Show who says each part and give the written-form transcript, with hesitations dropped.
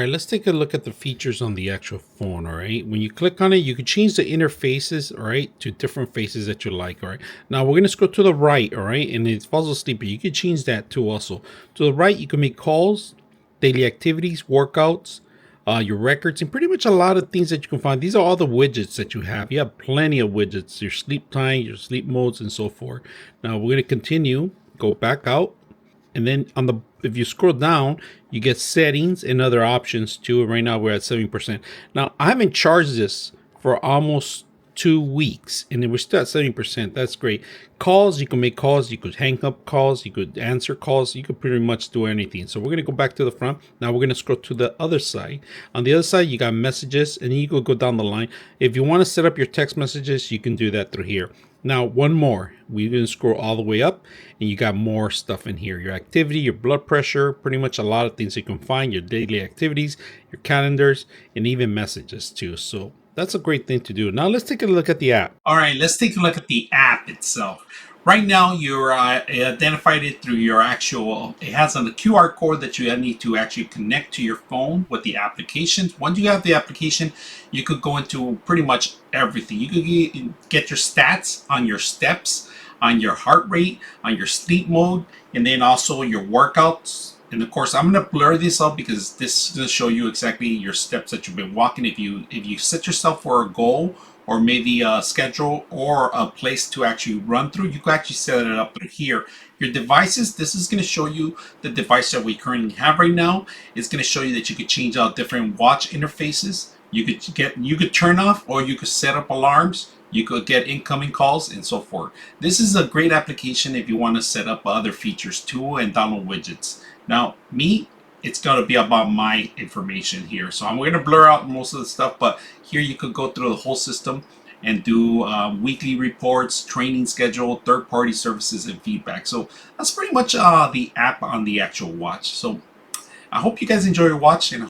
Speaker 1: right, let's take a look at the features on the actual phone. All right, when you click on it, you can change the interfaces, all right, to different faces that you like. All right, now we're gonna scroll to the right, all right, and it falls asleep, but you can change that too. Also, to the right, you can make calls, daily activities, workouts, your records, and pretty much a lot of things that you can find. These are all the widgets that you have. You have plenty of widgets, your sleep time, your sleep modes, and so forth. Now we're gonna continue, go back out. And then on the, if you scroll down, you get settings and other options too. And right now we're at 70%. Now I haven't charged this for almost 2 weeks and we're still at 70%. That's great. Calls, you can make calls, you could hang up calls, you could answer calls, you could pretty much do anything. So we're going to go back to the front. Now we're going to scroll to the other side. On the other side, you got messages, and then you could go down the line. If you want to set up your text messages, you can do that through here. Now, one more. We're going to scroll all the way up, and you got more stuff in here. Your activity, your blood pressure, pretty much a lot of things you can find, your daily activities, your calendars, and even messages too. So that's a great thing to do. Now, let's take a look at the app. All right, let's take a look at the app itself. Right now, you're identified it through your actual, it has a QR code that you need to actually connect to your phone with the applications. Once you have the application, you could go into pretty much everything. You could get your stats on your steps, on your heart rate, on your sleep mode, and then also your workouts. And of course, I'm going to blur this up because this is going to show you exactly your steps that you've been walking. If you set yourself for a goal, or maybe a schedule or a place to actually run through, you can actually set it up through here. Your devices, this is going to show you the device that we currently have right now. It's going to show you that you could change out different watch interfaces. You could turn off, or you could set up alarms. You could get incoming calls and so forth. This is a great application if you want to set up other features too and download widgets. Now, it's going to be about my information here. So I'm going to blur out most of the stuff, but here you could go through the whole system and do weekly reports, training schedule, third-party services, and feedback. So that's pretty much the app on the actual watch. So I hope you guys enjoy your watch, and